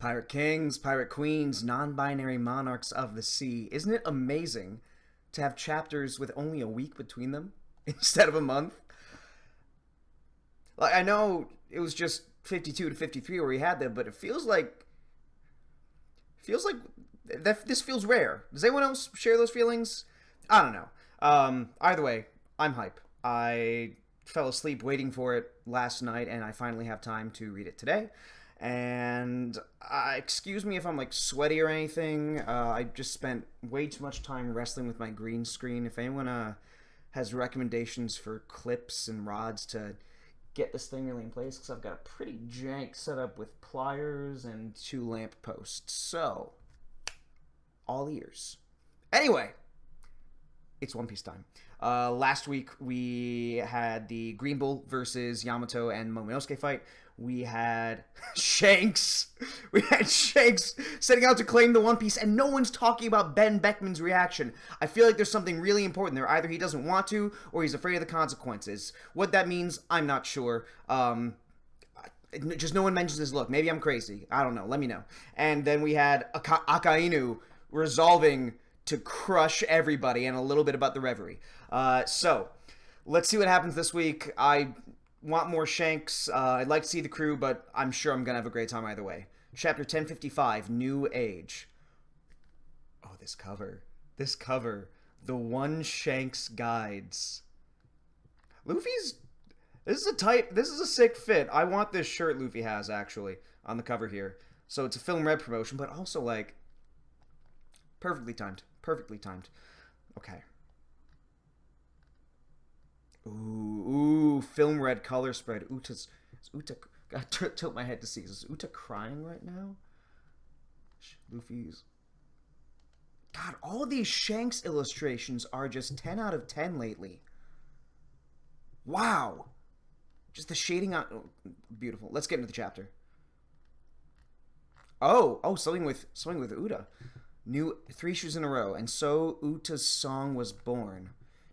Pirate kings, pirate queens, non binary monarchs of the sea. Isn't it amazing to have chapters with only a week between them instead of a month? Like, I know it was just 52 to 53 where we had them, but it feels like that this feels rare. Does anyone else share those feelings? I don't know. Either way, I'm hype. I fell asleep waiting for it last night, and I finally have time to read it today. And excuse me if I'm like sweaty or anything. I just spent way too much time wrestling with my green screen. If anyone has recommendations for clips and rods to get this thing really in place, because I've got a pretty jank setup with pliers and 2 lamp posts. So, all ears. Anyway, it's One Piece time. Last week we had the Green Bull versus Yamato and Momonosuke fight. We had Shanks. We had Shanks setting out to claim the One Piece, and no one's talking about Ben Beckman's reaction. I feel like there's something really important there. Either he doesn't want to, or he's afraid of the consequences. What that means, I'm not sure. Just no one mentions his look. Maybe I'm crazy. I don't know. Let me know. And then we had Akainu resolving to crush everybody, and a little bit about the Reverie. So, let's see what happens this week. I want more Shanks. I'd like to see the crew, but I'm sure I'm going to have a great time either way. Chapter 1055, New Age. Oh, this cover. This cover. The One Shanks Guides. Luffy's... This is a sick fit. I want this shirt Luffy has, actually, on the cover here. So it's a Film Red promotion, but also, like, perfectly timed. Perfectly timed. Okay. Ooh, Film Red color spread. Is Uta... Gotta tilt my head to see. Is Uta crying right now? Luffy's... God, all of these Shanks illustrations are just 10 out of 10 lately. Wow. Just the shading on... Oh, beautiful. Let's get into the chapter. Oh, something with Uta. New 3 issues in a row, and so Uta's song was born.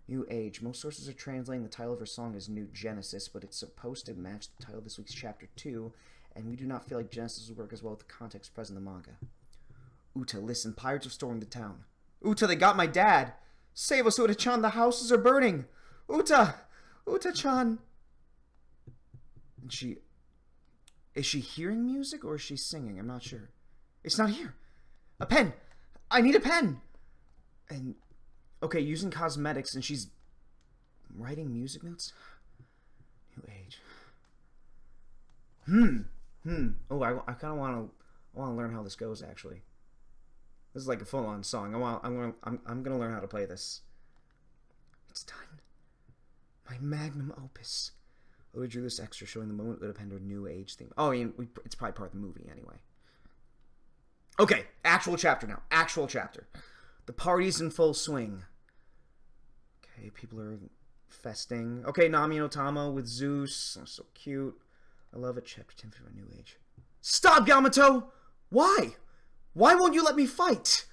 New Age. Most sources are translating the title of her song as New Genesis, but it's supposed to match the title of this week's Chapter 2, and we do not feel like Genesis would work as well with the context present in the manga. Uta, listen, pirates are storming the town. Uta, they got my dad! Save us, Uta-chan, the houses are burning! Uta! Uta-chan! And is she hearing music, or is she singing? I'm not sure. It's not here! A pen! I need a pen! And... Okay, using cosmetics, and she's writing music notes? New Age. Oh, I kind of want to learn how this goes, actually. This is like a full-on song. I'm gonna learn how to play this. It's done. My magnum opus. Oh, we drew this extra showing the moment that appended New Age theme. Oh, it's probably part of the movie anyway. Okay, actual chapter now. Actual chapter. The party's in full swing. Okay, people are festing. Okay, Nami and Otama with Zeus. Oh, so cute. I love it. Chapter 10 for a New Age. Stop, Yamato! Why? Why won't you let me fight?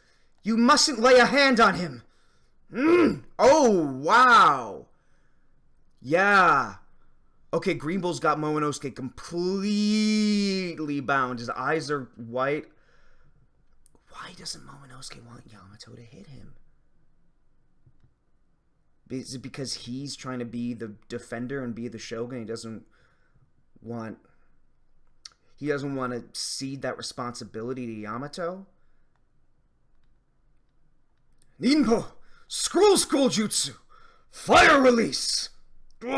You mustn't lay a hand on him. Oh, wow. Yeah. Okay, Green Bull's got Momonosuke completely bound. His eyes are white. Why doesn't Momonosuke want Yamato to hit him? Is it because he's trying to be the defender and be the Shogun? He doesn't want to cede that responsibility to Yamato? Ninpo! Scroll Jutsu! Fire release! Okay.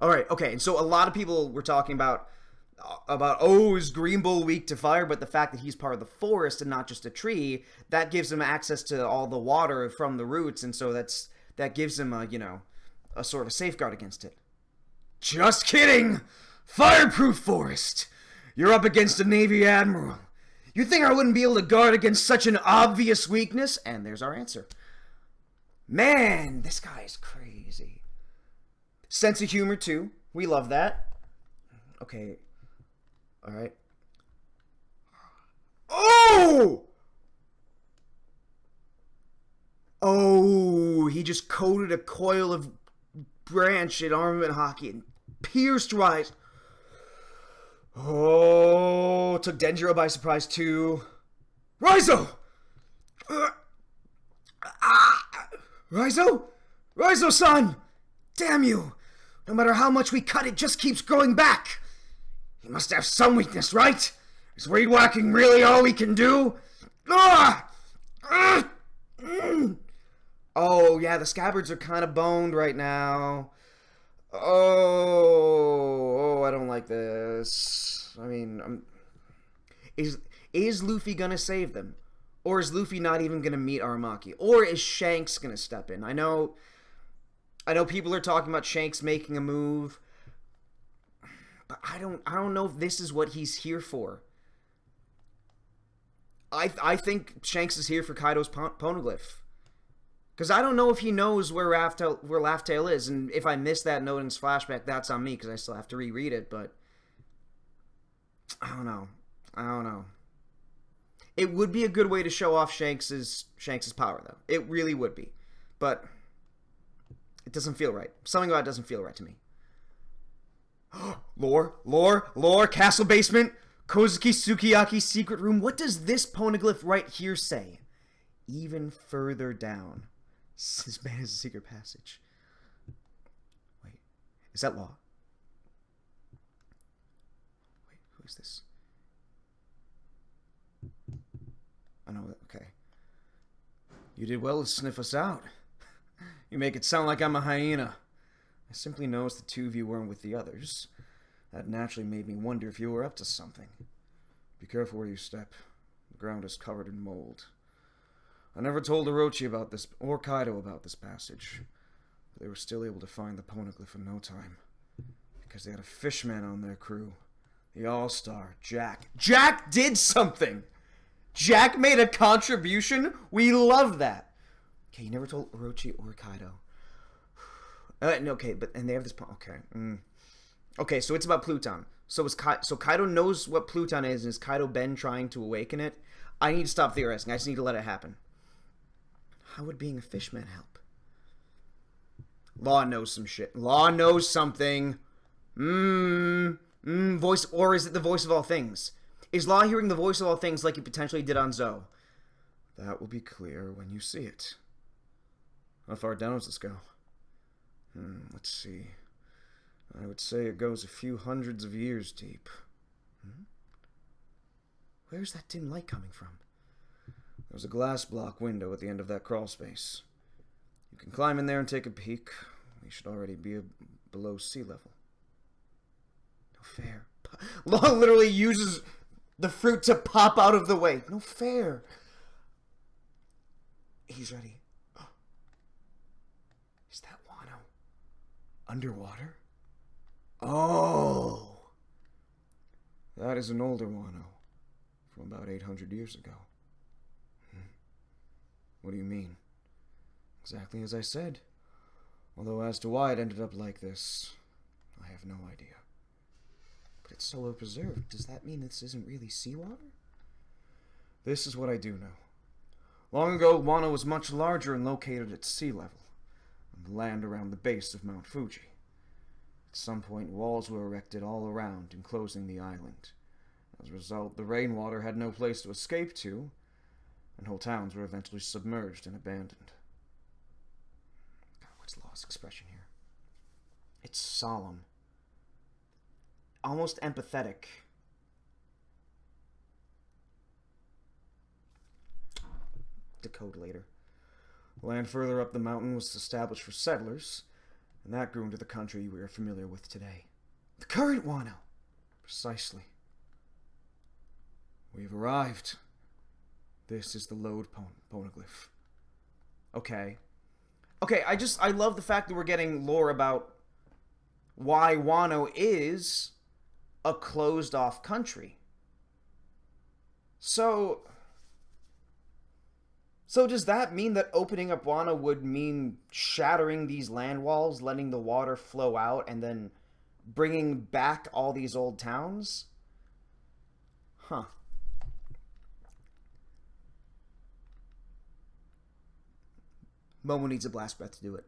Alright, okay. And so a lot of people were talking about is Green Bull weak to fire, but the fact that he's part of the forest and not just a tree, that gives him access to all the water from the roots, and so that gives him a sort of a safeguard against it. Just kidding! Fireproof forest! You're up against a Navy admiral. You think I wouldn't be able to guard against such an obvious weakness? And there's our answer. Man, this guy is crazy. Sense of humor, too. We love that. Okay. Alright. Oh! Oh, he just coated a coil of branch in armament hockey and pierced Rise. Oh, took Denjiro by surprise too. Raizo! Raizo? Raizo-san! Damn you! No matter how much we cut, it just keeps growing back! He must have some weakness, right? Is weed whacking really all we can do? Oh, yeah, the scabbards are kind of boned right now. Oh, I don't like this. I mean, is Luffy gonna save them? Or is Luffy not even gonna meet Aramaki? Or is Shanks gonna step in? I know people are talking about Shanks making a move, but I don't know if this is what he's here for. I think Shanks is here for Kaido's poneglyph. Because I don't know if he knows where Laugh Tale is, and if I missed that note in his flashback, that's on me, because I still have to reread it, but I don't know. It would be a good way to show off Shanks's power, though. It really would be. But it doesn't feel right. Something about it doesn't feel right to me. Lore, castle basement, Kozuki Sukiyaki's secret room. What does this poneglyph right here say? Even further down. This man has a secret passage. Wait, is that Law? Wait, who is this? I know, okay. You did well to sniff us out. You make it sound like I'm a hyena. I simply noticed the two of you weren't with the others. That naturally made me wonder if you were up to something. Be careful where you step. The ground is covered in mold. I never told Orochi about this, or Kaido about this passage. But they were still able to find the poneglyph in no time. Because they had a fishman on their crew. The All-Star, Jack. Jack did something! Jack made a contribution? We love that! Okay, you never told Orochi or Kaido. Okay, and they have this... Okay. Okay, so it's about Pluton. So Kaido knows what Pluton is, and is Kaido been trying to awaken it? I need to stop theorizing. I just need to let it happen. How would being a fishman help? Law knows some shit. Law knows something. Voice, or is it the voice of all things? Is Law hearing the voice of all things like he potentially did on Zou? That will be clear when you see it. How far down does this go? Let's see. I would say it goes a few hundreds of years deep. Where's that dim light coming from? There's a glass block window at the end of that crawl space. You can climb in there and take a peek. We should already be below sea level. No fair. Law literally uses the fruit to pop out of the way. No fair. He's ready. Is that Wano underwater? Oh. That is an older Wano. From about 800 years ago. What do you mean? Exactly as I said. Although as to why it ended up like this, I have no idea. But it's so well preserved. Does that mean this isn't really seawater? This is what I do know. Long ago, Wano was much larger and located at sea level, on the land around the base of Mount Fuji. At some point, walls were erected all around, enclosing the island. As a result, the rainwater had no place to escape to, and whole towns were eventually submerged and abandoned. God, what's Law's expression here? It's solemn. Almost empathetic. Decode later. The land further up the mountain was established for settlers, and that grew into the country we are familiar with today. The current Wano! Precisely. We've arrived. This is the Lode poneglyph. Okay. Okay, I love the fact that we're getting lore about why Wano is a closed-off country. So does that mean that opening up Wano would mean shattering these land walls, letting the water flow out, and then bringing back all these old towns? Huh. Momo needs a blast breath to do it.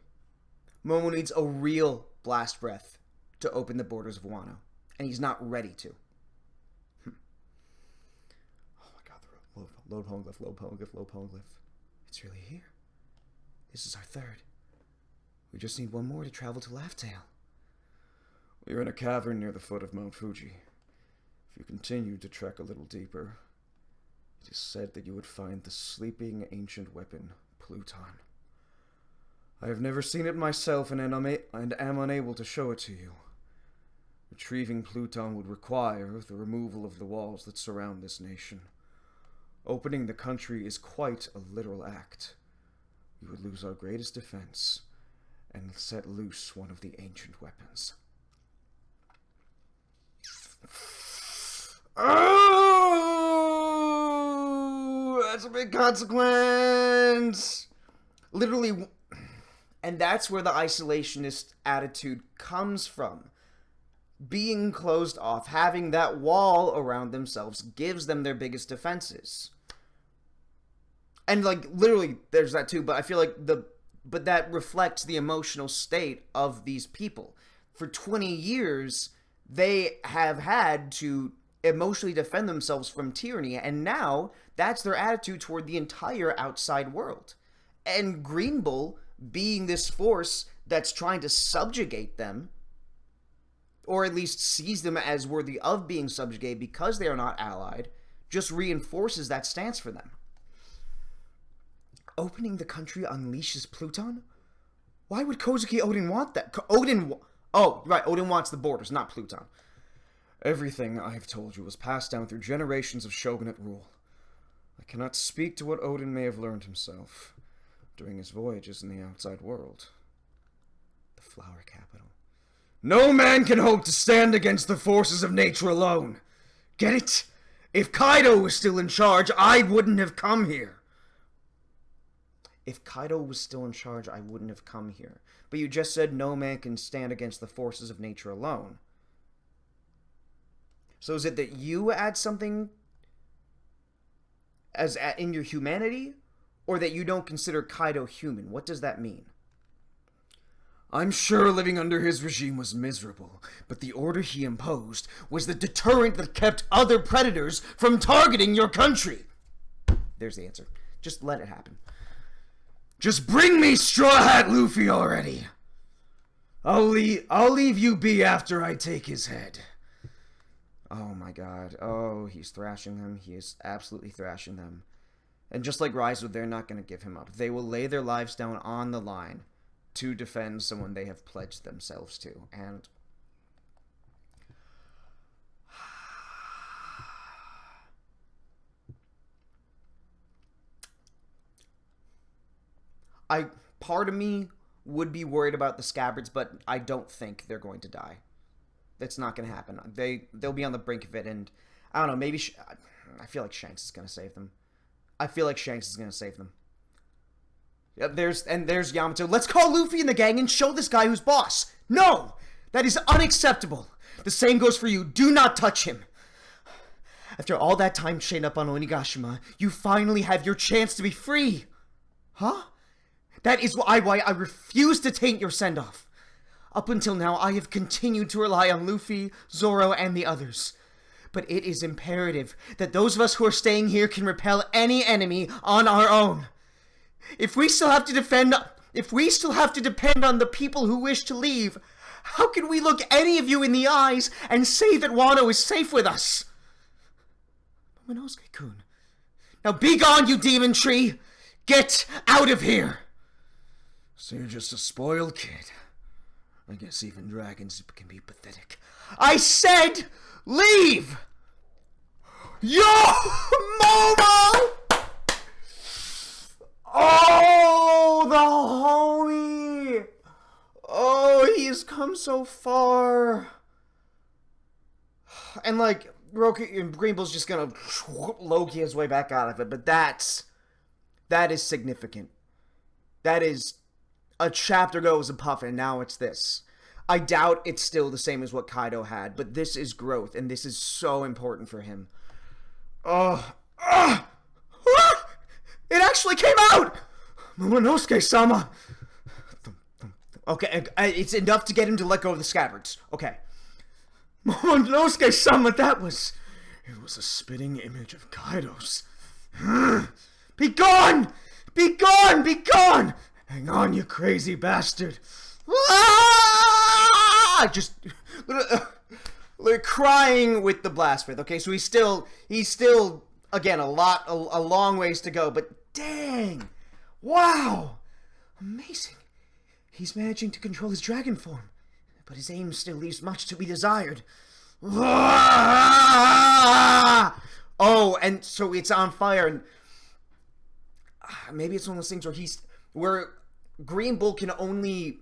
Momo needs a real blast breath to open the borders of Wano. And he's not ready to. Load poneglyph, load poneglyph, load poneglyph. It's really here. This is our third. We just need one more to travel to Laughdale. We are in a cavern near the foot of Mount Fuji. If you continue to trek a little deeper, it is said that you would find the sleeping ancient weapon, Pluton. I have never seen it myself and am unable to show it to you. Retrieving Pluton would require the removal of the walls that surround this nation. Opening the country is quite a literal act. We would lose our greatest defense and set loose one of the ancient weapons. Oh, that's a big consequence. Literally, and that's where the isolationist attitude comes from. Being closed off, having that wall around themselves gives them their biggest defenses. And, like, literally, there's that too, but I feel like but that reflects the emotional state of these people. For 20 years, they have had to emotionally defend themselves from tyranny, and now that's their attitude toward the entire outside world. And Green Bull, being this force that's trying to subjugate them, or at least sees them as worthy of being subjugated because they are not allied, just reinforces that stance for them. Opening the country unleashes Pluton? Why would Kozuki Odin want that? Odin wants the borders, not Pluton. Everything I have told you was passed down through generations of shogunate rule. I cannot speak to what Odin may have learned himself during his voyages in the outside world. The flower capital. No man can hope to stand against the forces of nature alone. Get it? If Kaido was still in charge, I wouldn't have come here. If Kaido was still in charge, I wouldn't have come here. But you just said no man can stand against the forces of nature alone. So is it that you add something in your humanity, or that you don't consider Kaido human? What does that mean? I'm sure living under his regime was miserable, but the order he imposed was the deterrent that kept other predators from targeting your country. There's the answer. Just let it happen. Just bring me Straw Hat Luffy already. I'll leave you be after I take his head. Oh my god. Oh, he's thrashing them. He is absolutely thrashing them. And just like Raizo, they're not going to give him up. They will lay their lives down on the line to defend someone they have pledged themselves to. And part of me would be worried about the scabbards, but I don't think they're going to die. That's not going to happen. They'll be on the brink of it, and I don't know, maybe I feel like Shanks is going to save them. Yeah, there's Yamato. Let's call Luffy and the gang and show this guy who's boss. No! That is unacceptable. The same goes for you. Do not touch him. After all that time chained up on Onigashima, you finally have your chance to be free. Huh? That is why I refuse to taint your send-off. Up until now, I have continued to rely on Luffy, Zoro, and the others. But it is imperative that those of us who are staying here can repel any enemy on our own. If we still have to depend on the people who wish to leave, how can we look any of you in the eyes and say that Wano is safe with us? Momonosuke-kun. Now be gone, you demon tree! Get out of here! So you're just a spoiled kid. I guess even dragons can be pathetic. I said leave! Yo! Momo! Oh, the homie! Oh, he has come so far. And like, Green Bull's just gonna Loki his way back out of it, but that is significant. That is a chapter ago was a puff, and now it's this. I doubt it's still the same as what Kaido had, but this is growth, and this is so important for him. It actually came out! Momonosuke-sama! Okay, it's enough to get him to let go of the scabbards. Okay. Momonosuke-sama, it was a spitting image of Kaido's. Be gone! Be gone! Be gone! Hang on, you crazy bastard. Ah! Just crying with the blast breath. Okay, so he's still again a long ways to go, but dang, wow, amazing. He's managing to control his dragon form, but his aim still leaves much to be desired. Oh, and so it's on fire, and maybe it's one of those things where Green Bull can only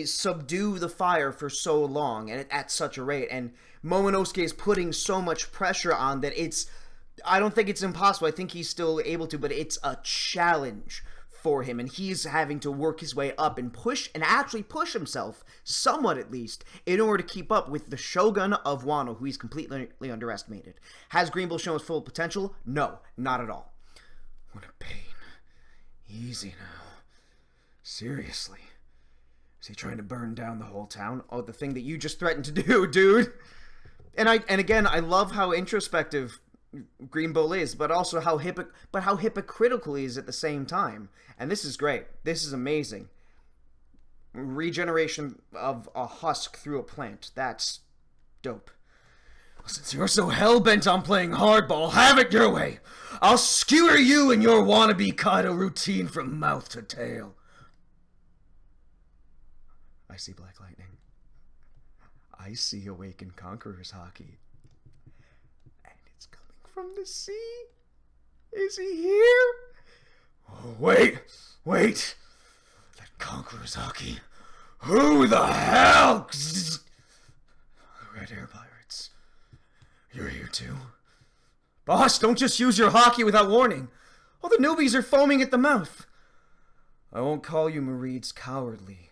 subdue the fire for so long and at such a rate, and Momonosuke is putting so much pressure on that I don't think it's impossible. I think he's still able to, but it's a challenge for him, and he's having to work his way up and actually push himself, somewhat at least, in order to keep up with the Shogun of Wano, who he's completely underestimated. Has Green Bull shown his full potential? No, not at all. What a pain. Easy now. Seriously. Is he trying to burn down the whole town? Oh, the thing that you just threatened to do, dude. And again, I love how introspective Green Bull is, but also how hypocritical he is at the same time. And this is great. This is amazing. Regeneration of a husk through a plant. That's dope. Since you're so hell-bent on playing hardball, have it your way. I'll skewer you and your wannabe Kaido routine from mouth to tail. I see Black Lightning. I see Awakened Conqueror's Haki. And it's coming from the sea. Is he here? Oh, wait. That Conqueror's Haki. Who the hell? Red Air Pirates. You're here too? Boss, don't just use your Haki without warning. All the newbies are foaming at the mouth. I won't call you Marids cowardly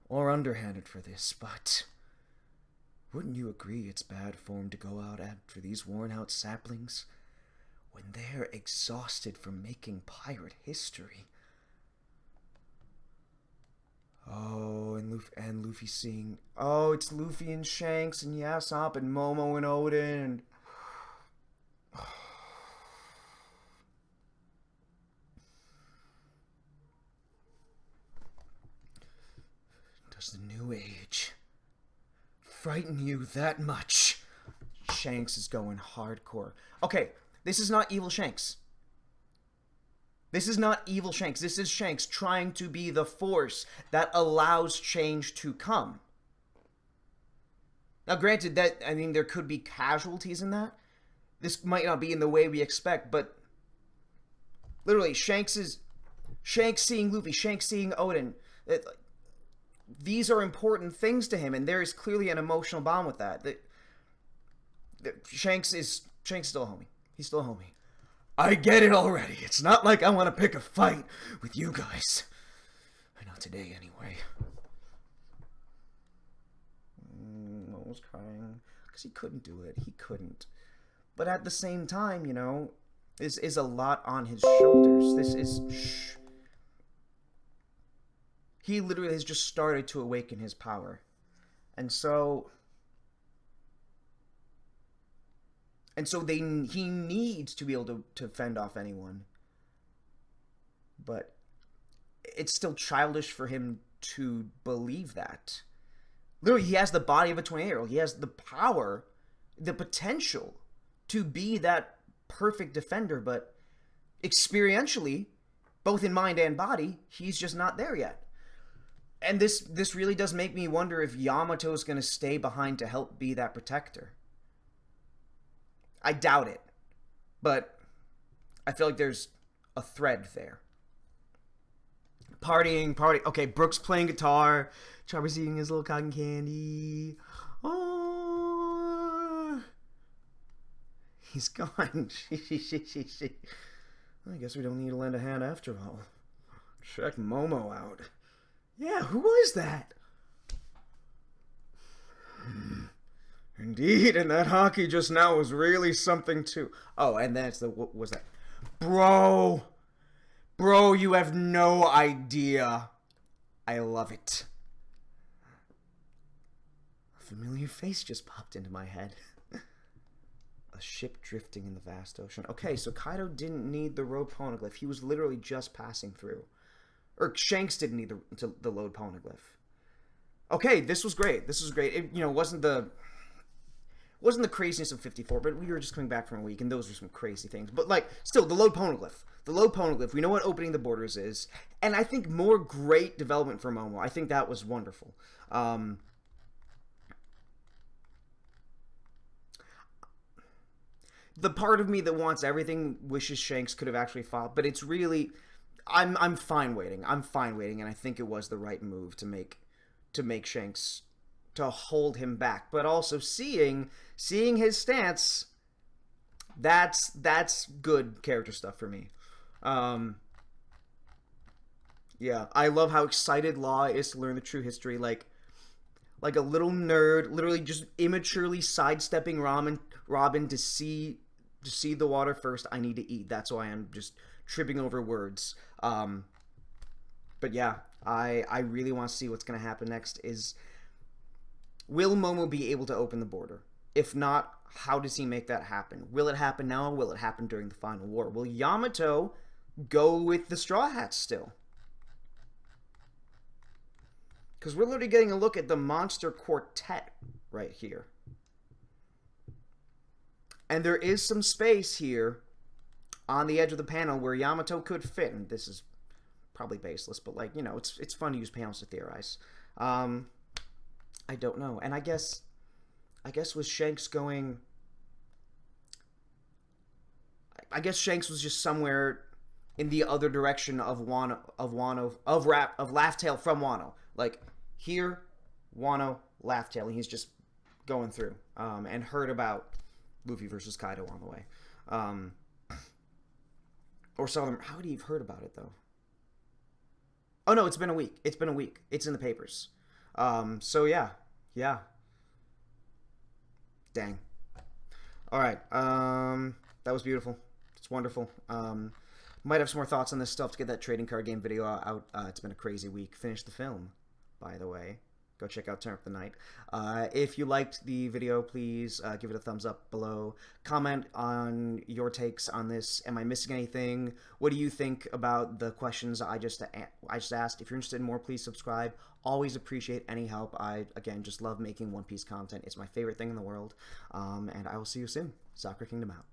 or underhanded for this, but wouldn't you agree it's bad form to go out after these worn-out saplings when they're exhausted from making pirate history? Oh, and Luffy seeing... Oh, it's Luffy and Shanks and Yasop and Momo and Oden and... Does the new age frighten you that much? Shanks is going hardcore. Okay, this is not evil Shanks. This is not evil Shanks. This is Shanks trying to be the force that allows change to come. Now, granted, there could be casualties in that. This might not be in the way we expect, but literally, Shanks seeing Luffy, Shanks seeing Oden. These are important things to him, and there is clearly an emotional bond with that. Shanks is still a homie. He's still a homie. I get it already. It's not like I want to pick a fight with you guys. Not today, anyway. I was crying because he couldn't do it. He couldn't. But at the same time, this is a lot on his shoulders. This is... He literally has just started to awaken his power. And so he needs to be able to fend off anyone. But it's still childish for him to believe that. Literally, he has the body of a 28-year-old. He has the power, the potential to be that perfect defender, but experientially, both in mind and body, he's just not there yet. And this really does make me wonder if Yamato's going to stay behind to help be that protector. I doubt it. But I feel like there's a thread there. Partying. Okay, Brooks playing guitar. Chopper's eating his little cotton candy. Oh. He's gone. I guess we don't need to lend a hand after all. Check Momo out. Yeah, who was that? Indeed, and that Haki just now was really something too. Oh, and that's what was that? Bro, you have no idea. I love it. A familiar face just popped into my head. A A ship drifting in the vast ocean. Okay, so Kaido didn't need the road poneglyph. He was literally just passing through. Or Shanks didn't need the load poneglyph. Okay, this was great. This was great. It, wasn't the craziness of 54, but we were just coming back from a week, and those were some crazy things. But, like, still, the load poneglyph. The load poneglyph. We know what opening the borders is. And I think more great development for Momo. I think that was wonderful. The part of me that wants everything wishes Shanks could have actually fought, but it's really... I'm fine waiting. I'm fine waiting, and I think it was the right move to make Shanks, to hold him back. But also seeing his stance, that's good character stuff for me. Yeah, I love how excited Law is to learn the true history, like a little nerd, literally just immaturely sidestepping Robin to see the water first. I need to eat. That's why I'm just tripping over words. But yeah, I really want to see what's going to happen next. Will Momo be able to open the border? If not, how does he make that happen? Will it happen now, or will it happen during the final war? Will Yamato go with the Straw Hats still? Because we're literally getting a look at the monster quartet right here. And there is some space here on the edge of the panel where Yamato could fit. And this is probably baseless, but, like, it's fun to use panels to theorize. I don't know. And I guess with Shanks going... I guess Shanks was just somewhere in the other direction of Laugh Tale from Wano. Like, here, Wano, Laugh Tale, and he's just going through. And heard about Luffy versus Kaido on the way. Or saw them. How would he have heard about it, though? Oh, no, it's been a week. It's been a week. It's in the papers. So, yeah. Yeah. Dang. All right. That was beautiful. It's wonderful. Might have some more thoughts on this stuff to get that trading card game video out. It's been a crazy week. Finished the film, by the way. Go check out Turn Up the Night. If you liked the video, please give it a thumbs up below. Comment on your takes on this. Am I missing anything? What do you think about the questions I just asked? If you're interested in more, please subscribe. Always appreciate any help. I, again, just love making One Piece content. It's my favorite thing in the world. And I will see you soon. Sakura Kingdom out.